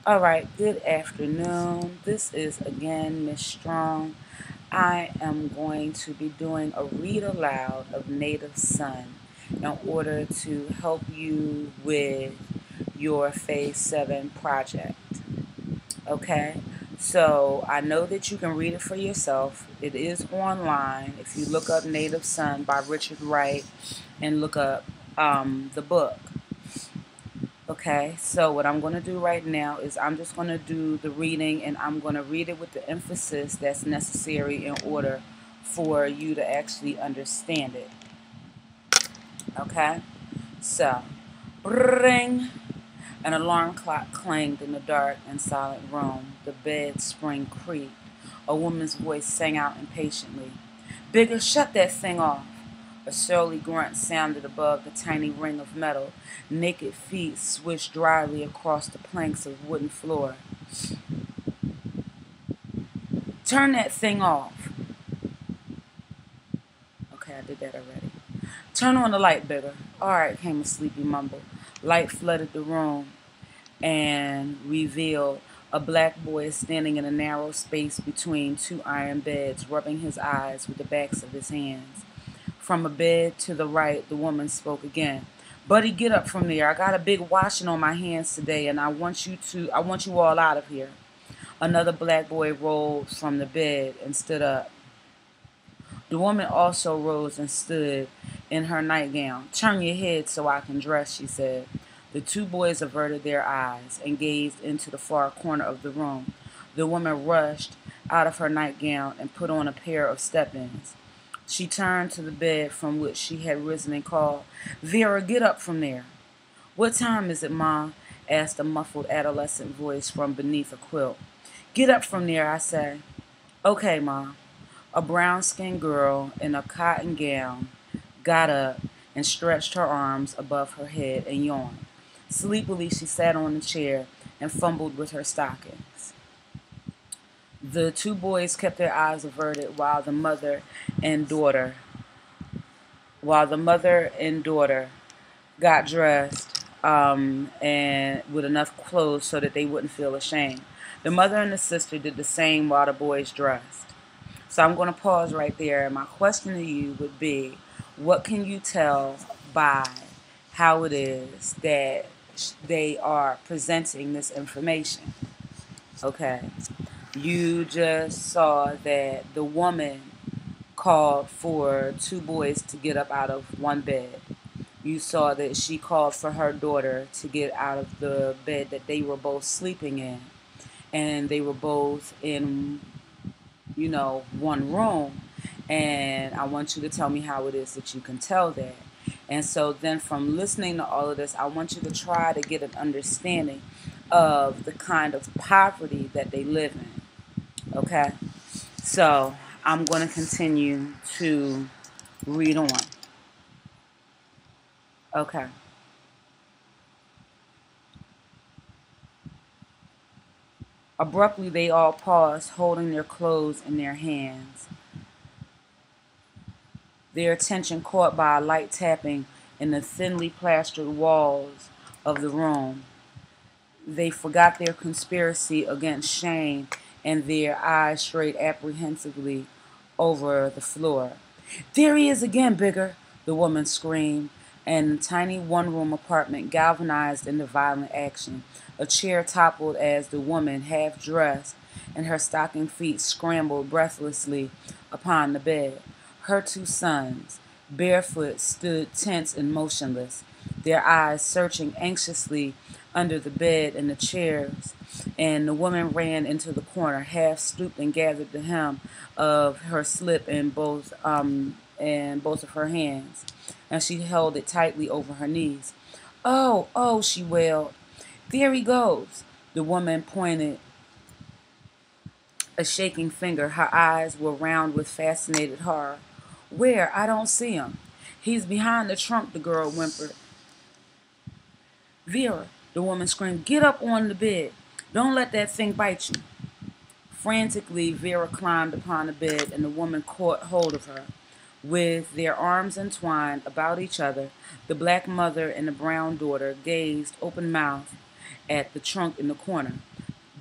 All right, good afternoon. This is again Miss Strong. I am going to be doing a read aloud of Native Son in order to help you with your Phase 7 project. Okay, so I know that you can read it for yourself. It is online. If you look up Native Son by Richard Wright and look up the book. Okay, so what I'm going to do right now is I'm just going to do the reading and I'm going to read it with the emphasis that's necessary in order for you to actually understand it. Okay, so ring. An alarm clock clanged in the dark and silent room. The bed spring creaked. A woman's voice sang out impatiently. Bigger, shut that thing off. A surly grunt sounded above the tiny ring of metal. Naked feet swished dryly across the planks of wooden floor. Turn that thing off. Okay, I did that already. Turn on the light, Bigger. All right, came a sleepy mumble. Light flooded the room and revealed a black boy standing in a narrow space between two iron beds, rubbing his eyes with the backs of his hands. From a bed to the right, the woman spoke again. Buddy, get up from there. I got a big washing on my hands today, and I want you all out of here. Another black boy rolled from the bed and stood up. The woman also rose and stood in her nightgown. Turn your head so I can dress, she said. The two boys averted their eyes and gazed into the far corner of the room. The woman rushed out of her nightgown and put on a pair of step-ins. She turned to the bed from which she had risen and called, Vera, get up from there. What time is it, Ma? Asked a muffled adolescent voice from beneath a quilt. Get up from there, I say. Okay, Ma. A brown-skinned girl in a cotton gown got up and stretched her arms above her head and yawned. Sleepily, she sat on the chair and fumbled with her stockings. The two boys kept their eyes averted while the mother and daughter got dressed and with enough clothes so that they wouldn't feel ashamed. The mother and the sister did the same while the boys dressed. So I'm going to pause right there. And my question to you would be, what can you tell by how it is that they are presenting this information? Okay. You just saw that the woman called for two boys to get up out of one bed. You saw that she called for her daughter to get out of the bed that they were both sleeping in. And they were both in, one room. And I want you to tell me how it is that you can tell that. And so then from listening to all of this, I want you to try to get an understanding of the kind of poverty that they live in. Okay? So I'm going to continue to read on. Okay. Abruptly, they all paused, holding their clothes in their hands, their attention caught by a light tapping in the thinly plastered walls of the room. They forgot their conspiracy against shame, and their eyes strayed apprehensively over the floor. There he is again, Bigger, the woman screamed, and the tiny one-room apartment galvanized into violent action. A chair toppled as the woman, half-dressed, and her stocking feet scrambled breathlessly upon the bed. Her two sons, barefoot, stood tense and motionless, their eyes searching anxiously under the bed and the chairs. And the woman ran into the corner, half stooped and gathered the hem of her slip in both of her hands, and she held it tightly over her knees. Oh, oh, she wailed. There he goes. The woman pointed a shaking finger. Her eyes were round with fascinated horror. Where? I don't see him. He's behind the trunk, the girl whimpered. Vera, the woman screamed, get up on the bed. Don't let that thing bite you. Frantically, Vera climbed upon the bed, and the woman caught hold of her. With their arms entwined about each other, the black mother and the brown daughter gazed open-mouthed at the trunk in the corner.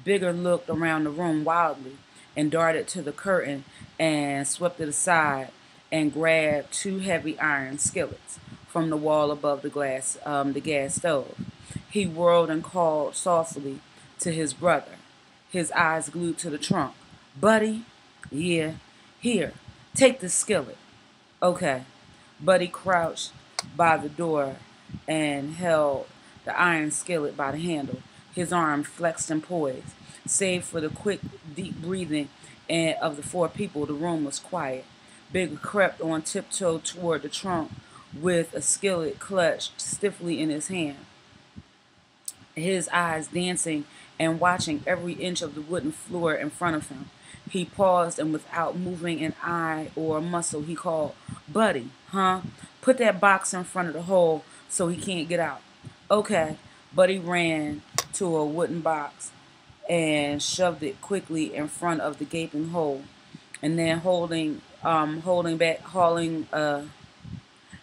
Bigger looked around the room wildly and darted to the curtain and swept it aside and grabbed two heavy iron skillets from the wall above the gas stove. He whirled and called softly to his brother, his eyes glued to the trunk. Buddy? Yeah. Here, take this skillet. Okay. Buddy crouched by the door and held the iron skillet by the handle, his arm flexed and poised. Save for the quick, deep breathing of the four people, the room was quiet. Bigger crept on tiptoe toward the trunk with a skillet clutched stiffly in his hand, his eyes dancing and watching every inch of the wooden floor in front of him. He paused and without moving an eye or a muscle, he called, Buddy, huh? Put that box in front of the hole so he can't get out. Okay. Buddy ran to a wooden box and shoved it quickly in front of the gaping hole, and then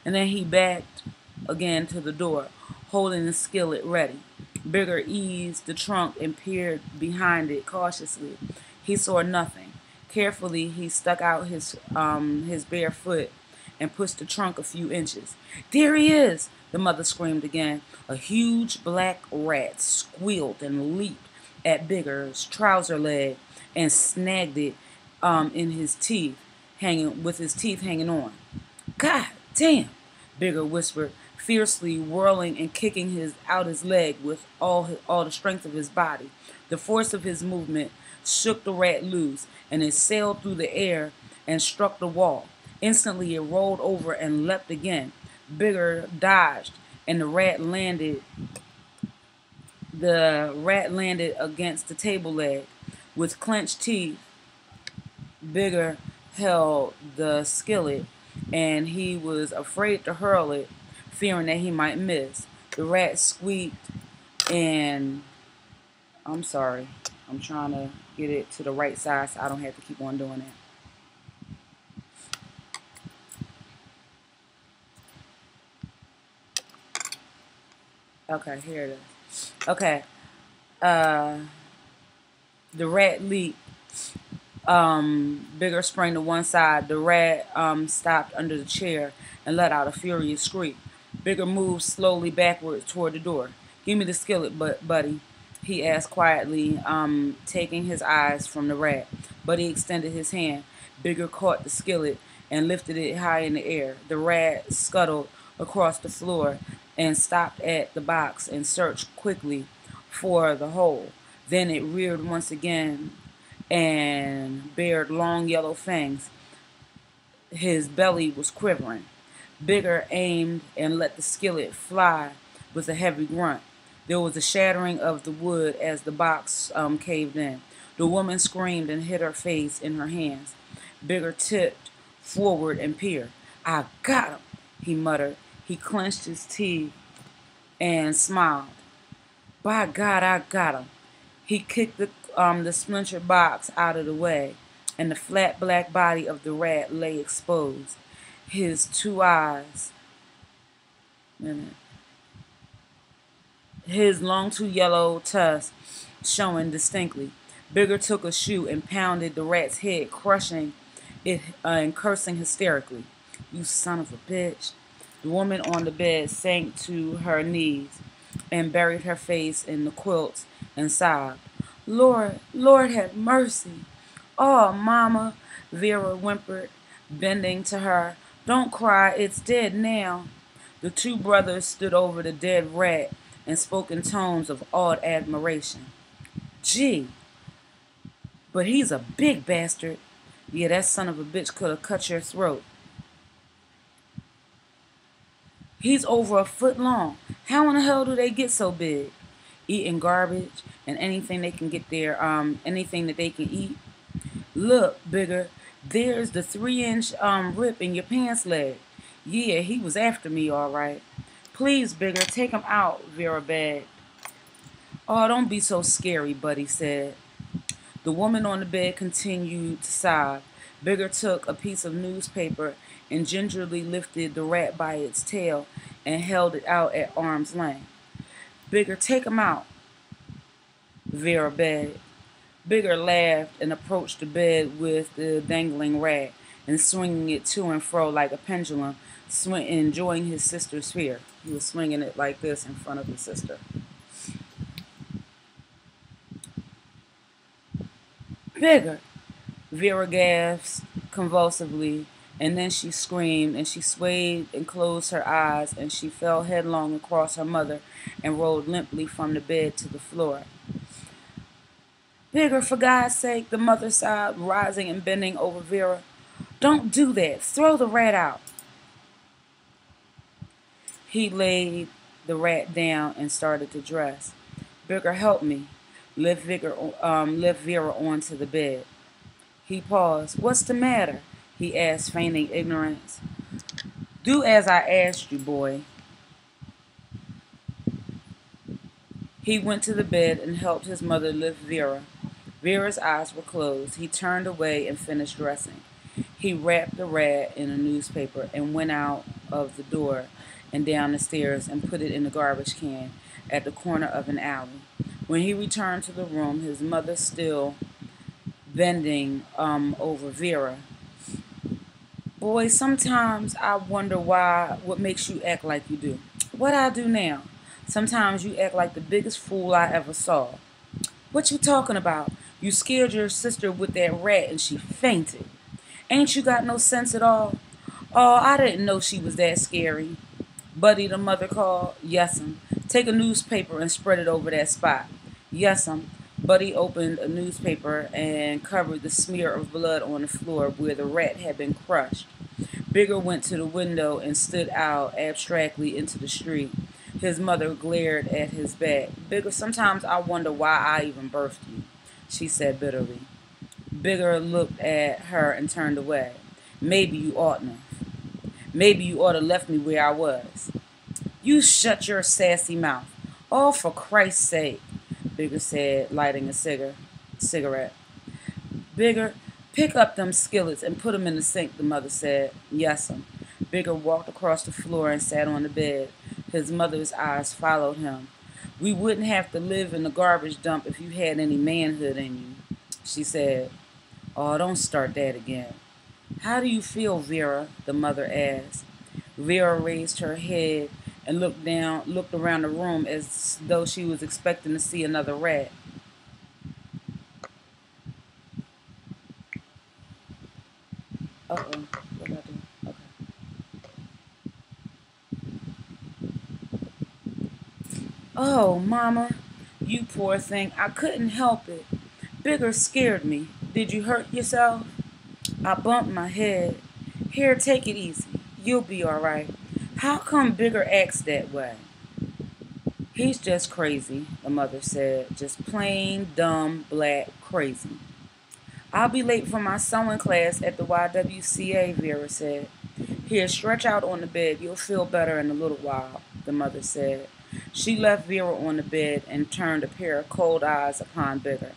and then he backed again to the door, holding the skillet ready. Bigger eased the trunk and peered behind it cautiously. He saw nothing. Carefully, he stuck out his bare foot and pushed the trunk a few inches. There he is! The mother screamed again. A huge black rat squealed and leaped at Bigger's trouser leg and snagged it in his teeth, with his teeth hanging on. God damn! Bigger whispered, fiercely whirling and kicking his leg with all the strength of his body. The force of his movement shook the rat loose, and it sailed through the air and struck the wall. Instantly, it rolled over and leapt again. Bigger dodged, and the rat landed against the table leg. With clenched teeth, Bigger held the skillet, and he was afraid to hurl it, fearing that he might miss. The rat squeaked, and I'm sorry, I'm trying to get it to the right side so I don't have to keep on doing it. Okay, here it is. Okay. The rat leaped. Bigger sprang to one side. The rat stopped under the chair and let out a furious shriek. Bigger moved slowly backwards toward the door. Give me the skillet, buddy, he asked quietly, taking his eyes from the rat. Buddy extended his hand. Bigger caught the skillet and lifted it high in the air. The rat scuttled across the floor and stopped at the box and searched quickly for the hole. Then it reared once again and bared long yellow fangs. His belly was quivering. Bigger aimed and let the skillet fly with a heavy grunt. There was a shattering of the wood as the box caved in. The woman screamed and hid her face in her hands. Bigger tipped forward and peered. I got him, he muttered. He clenched his teeth and smiled. By God, I got him. He kicked the splintered box out of the way, and the flat black body of the rat lay exposed. His two eyes, his long two yellow tusks showing distinctly. Bigger took a shoe and pounded the rat's head, crushing it and cursing hysterically. You son of a bitch. The woman on the bed sank to her knees and buried her face in the quilts and sobbed. Lord, Lord have mercy. Oh, Mama, Vera whimpered, bending to her. Don't cry, it's dead now. The two brothers stood over the dead rat and spoke in tones of awed admiration. Gee, but he's a big bastard. Yeah, that son of a bitch could have cut your throat. He's over a foot long. How in the hell do they get so big? Eating garbage and anything they can get there, anything that they can eat. Look, Bigger, there's the 3-inch rip in your pants leg. Yeah, he was after me, all right. Please, Bigger, take him out, Vera begged. Oh, don't be so scary, Buddy said. The woman on the bed continued to sob. Bigger took a piece of newspaper and gingerly lifted the rat by its tail and held it out at arm's length. Bigger, take him out, Vera begged. Bigger laughed and approached the bed with the dangling rat and swinging it to and fro like a pendulum, enjoying his sister's fear. He was swinging it like this in front of his sister. Bigger! Vera gasped convulsively, and then she screamed, and she swayed and closed her eyes, and she fell headlong across her mother and rolled limply from the bed to the floor. Bigger, for God's sake, the mother sobbed, rising and bending over Vera. Don't do that. Throw the rat out. He laid the rat down and started to dress. Bigger, help me. Lift Vera onto the bed. He paused. What's the matter? He asked, feigning ignorance. Do as I asked you, boy. He went to the bed and helped his mother lift Vera. Vera's eyes were closed. He turned away and finished dressing. He wrapped the rat in a newspaper and went out of the door and down the stairs and put it in the garbage can at the corner of an alley. When he returned to the room, his mother still bending over Vera. Boy, sometimes I wonder what makes you act like you do. What I do now? Sometimes you act like the biggest fool I ever saw. What you talking about? You scared your sister with that rat and she fainted. Ain't you got no sense at all? Oh, I didn't know she was that scary. Buddy, the mother called. Yes'm. Take a newspaper and spread it over that spot. Yes'm. Buddy opened a newspaper and covered the smear of blood on the floor where the rat had been crushed. Bigger went to the window and stood out abstractly into the street. His mother glared at his back. Bigger, sometimes I wonder why I even birthed you, she said bitterly. Bigger looked at her and turned away. Maybe you oughtn't have. Maybe you ought to left me where I was. You shut your sassy mouth. Oh, for Christ's sake, Bigger said, lighting a cigarette. Bigger, pick up them skillets and put 'em in the sink, the mother said. Yes'm. Bigger walked across the floor and sat on the bed. His mother's eyes followed him. We wouldn't have to live in the garbage dump if you had any manhood in you, she said. Oh, don't start that again. How do you feel, Vera? The mother asked. Vera raised her head and looked around the room as though she was expecting to see another rat. Uh-oh. What did I do? Okay. Oh, Mama, you poor thing. I couldn't help it. Bigger scared me. Did you hurt yourself? I bumped my head. Here, take it easy. You'll be all right. How come Bigger acts that way? He's just crazy, the mother said. Just plain, dumb, black crazy. I'll be late for my sewing class at the YWCA, Vera said. Here, stretch out on the bed. You'll feel better in a little while, the mother said. She left Vera on the bed and turned a pair of cold eyes upon Bigger.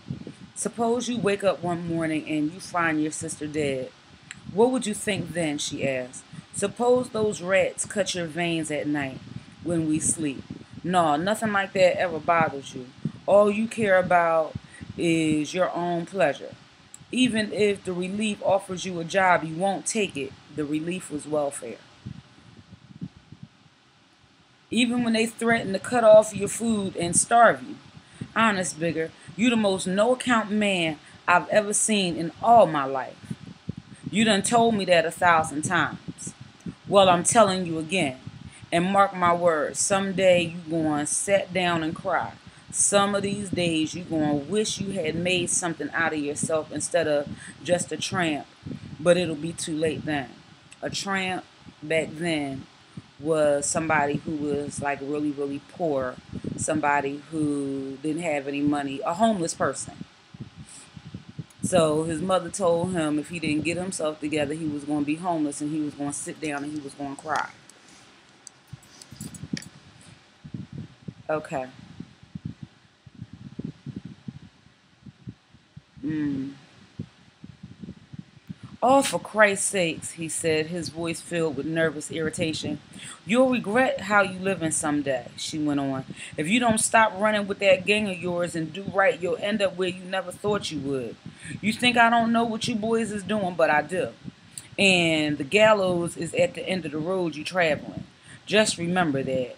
Suppose you wake up one morning and you find your sister dead. What would you think then, she asked. Suppose those rats cut your veins at night when we sleep. No, nothing like that ever bothers you. All you care about is your own pleasure. Even if the relief offers you a job, you won't take it. The relief was welfare. Even when they threaten to cut off your food and starve you. Honest, Bigger, you the most no-account man I've ever seen in all my life. You done told me that 1,000 times. Well, I'm telling you again. And mark my words, someday you going to sit down and cry. Some of these days you going to wish you had made something out of yourself instead of just a tramp. But it'll be too late then. A tramp back then was somebody who was like really, really poor. Somebody who didn't have any money. A homeless person. So his mother told him if he didn't get himself together, he was going to be homeless and he was going to sit down and he was going to cry. Okay. Oh, for Christ's sakes, he said, his voice filled with nervous irritation. You'll regret how you living someday, she went on. If you don't stop running with that gang of yours and do right, you'll end up where you never thought you would. You think I don't know what you boys is doing, but I do. And the gallows is at the end of the road you traveling. Just remember that.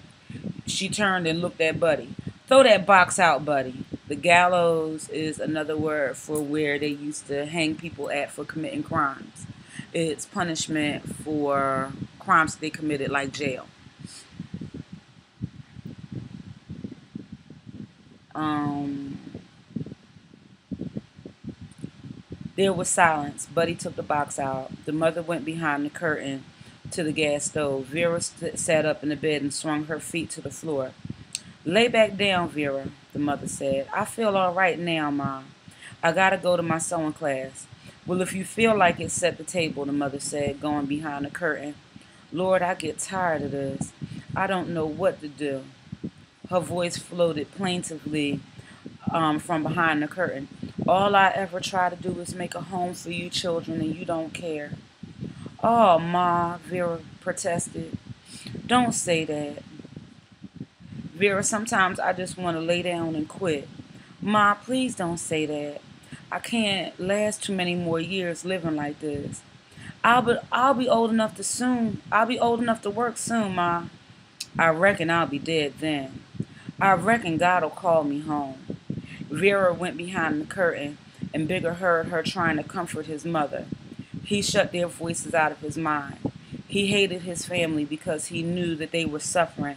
She turned and looked at Buddy. Throw that box out, Buddy. The gallows is another word for where they used to hang people at for committing crimes. It's punishment for crimes they committed, like jail. Um, there was silence. Buddy took the box out. The mother went behind the curtain to the gas stove. Vera sat up in the bed and swung her feet to the floor. Lay back down, Vera, the mother said. I feel all right now, Mom. I gotta go to my sewing class. Well, if you feel like it, set the table, the mother said, going behind the curtain. Lord, I get tired of this. I don't know what to do. Her voice floated plaintively from behind the curtain. All I ever try to do is make a home for you children, and you don't care. Oh, Ma, Vera protested. Don't say that. Vera, sometimes I just want to lay down and quit. Ma, please don't say that. I can't last too many more years living like this. I'll be old enough to soon. I'll be old enough to work soon, Ma. I reckon I'll be dead then. I reckon God'll call me home. Vera went behind the curtain, and Bigger heard her trying to comfort his mother. He shut their voices out of his mind. He hated his family because he knew that they were suffering,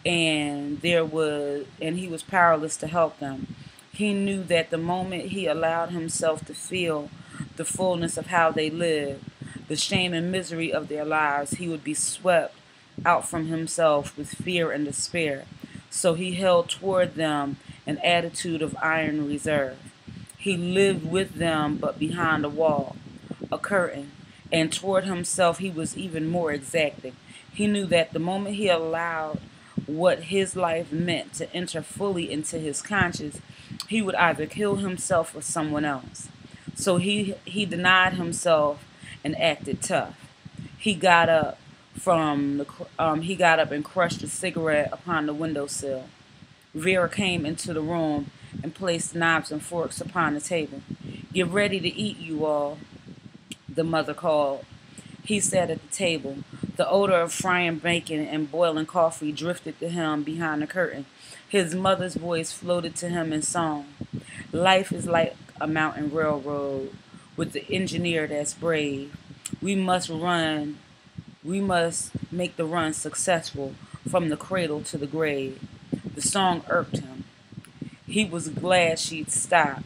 and he was powerless to help them. He knew that the moment he allowed himself to feel the fullness of how they lived, the shame and misery of their lives, he would be swept out from himself with fear and despair. So he held toward them an attitude of iron reserve. He lived with them, but behind a wall, a curtain, and toward himself he was even more exacting. He knew that the moment he allowed what his life meant to enter fully into his conscience, he would either kill himself or someone else. So he denied himself and acted tough. He got up he got up and crushed a cigarette upon the windowsill. Vera came into the room and placed knives and forks upon the table. Get ready to eat, you all, the mother called. He sat at the table. The odor of frying bacon and boiling coffee drifted to him behind the curtain. His mother's voice floated to him in song. Life is like a mountain railroad with the engineer that's brave. We must make the run successful from the cradle to the grave. The song irked him. He was glad she'd stopped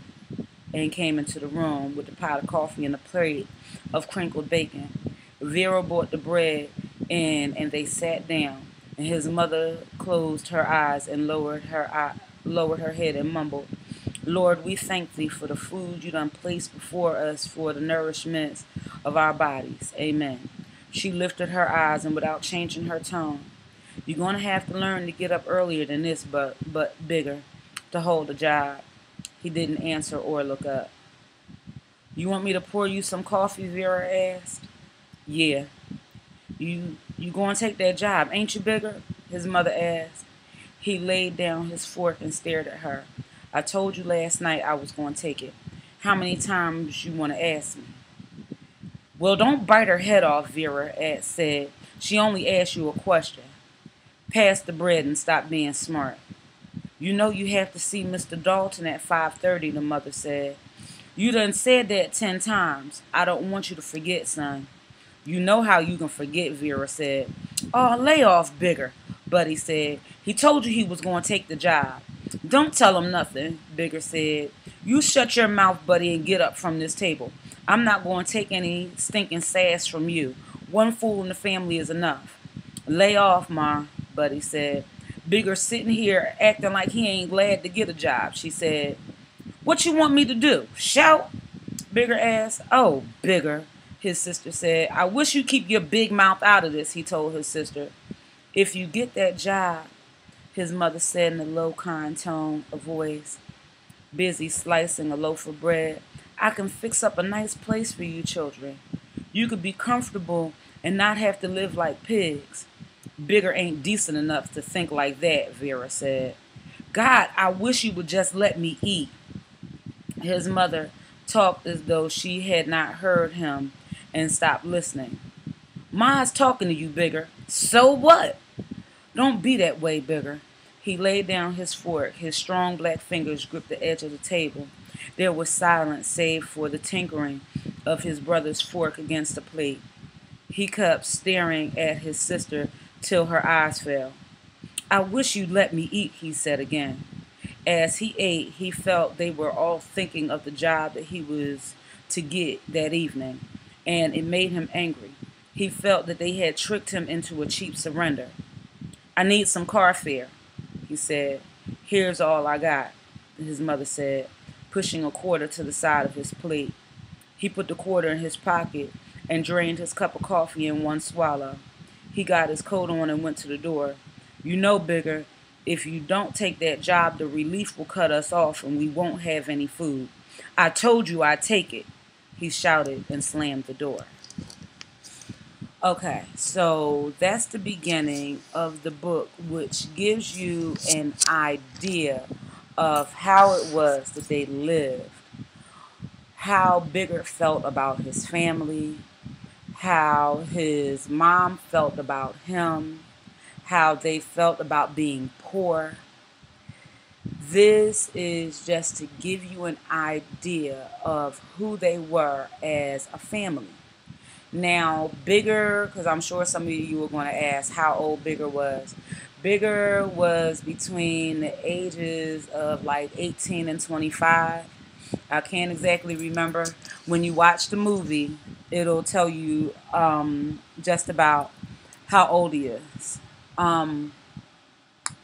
and came into the room with a pot of coffee and a plate of crinkled bacon. Vera brought the bread in and they sat down, and his mother closed her eyes and lowered her head and mumbled, Lord, we thank thee for the food you done placed before us for the nourishment of our bodies. Amen. She lifted her eyes and without changing her tone, you're going to have to learn to get up earlier than this, but Bigger, to hold a job. He didn't answer or look up. You want me to pour you some coffee, Vera asked. Yeah. You going to take that job, ain't you, Bigger? His mother asked. He laid down his fork and stared at her. I told you last night I was going to take it. How many times you want to ask me? Well, don't bite her head off, Vera said. She only asked you a question. Pass the bread and stop being smart. You know you have to see Mr. Dalton at 5:30, the mother said. You done said that 10 times. I don't want you to forget, son. You know how you can forget, Vera said. Oh, lay off, Bigger, Buddy said. He told you he was going to take the job. Don't tell him nothing, Bigger said. You shut your mouth, Buddy, and get up from this table. I'm not going to take any stinking sass from you. One fool in the family is enough. Lay off, Ma, Buddy said. Bigger sitting here acting like he ain't glad to get a job, she said. What you want me to do? Shout? Bigger asked. Oh, Bigger, his sister said. I wish you'd keep your big mouth out of this, he told his sister. If you get that job, his mother said in a low, kind tone of voice, busy slicing a loaf of bread, I can fix up a nice place for you children. You could be comfortable and not have to live like pigs. Bigger ain't decent enough to think like that, Vera said. God, I wish you would just let me eat. His mother talked as though she had not heard him and stopped listening. Ma's talking to you, Bigger. So what? Don't be that way, Bigger. He laid down his fork. His strong black fingers gripped the edge of the table. There was silence save for the tinkering of his brother's fork against the plate. He kept staring at his sister till her eyes fell. I wish you'd let me eat, he said again. As he ate, he felt they were all thinking of the job that he was to get that evening, and it made him angry. He felt that they had tricked him into a cheap surrender. I need some car fare, he said. Here's all I got, his mother said, pushing a quarter to the side of his plate. He put the quarter in his pocket and drained his cup of coffee in one swallow. He got his coat on and went to the door. You know, Bigger, if you don't take that job, the relief will cut us off and we won't have any food. I told you I'd take it, he shouted and slammed the door. Okay, so that's the beginning of the book, which gives you an idea of how it was that they lived, how Bigger felt about his family, how his mom felt about him, how they felt about being poor. This is just to give you an idea of who they were as a family. Now, Bigger, because I'm sure some of you are going to ask how old Bigger was. Bigger was between the ages of like 18 and 25. I can't exactly remember. When you watch the movie, it'll tell you just about how old he is.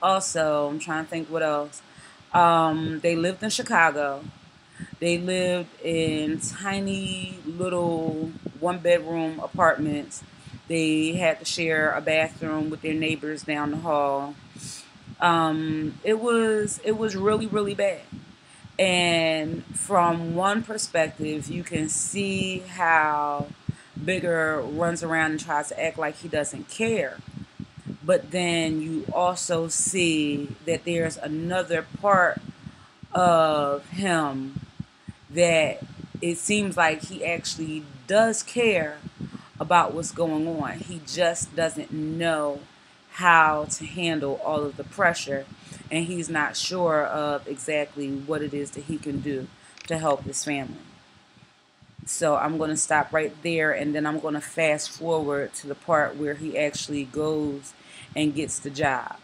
Also, I'm trying to think what else. They lived in Chicago. They lived in tiny little one-bedroom apartments. They had to share a bathroom with their neighbors down the hall. It was really, really bad. And from one perspective, you can see how Bigger runs around and tries to act like he doesn't care. But then you also see that there's another part of him that it seems like he actually does care about what's going on. He just doesn't know how to handle all of the pressure, and he's not sure of exactly what it is that he can do to help his family. So I'm going to stop right there, and then I'm going to fast forward to the part where he actually goes and gets the job.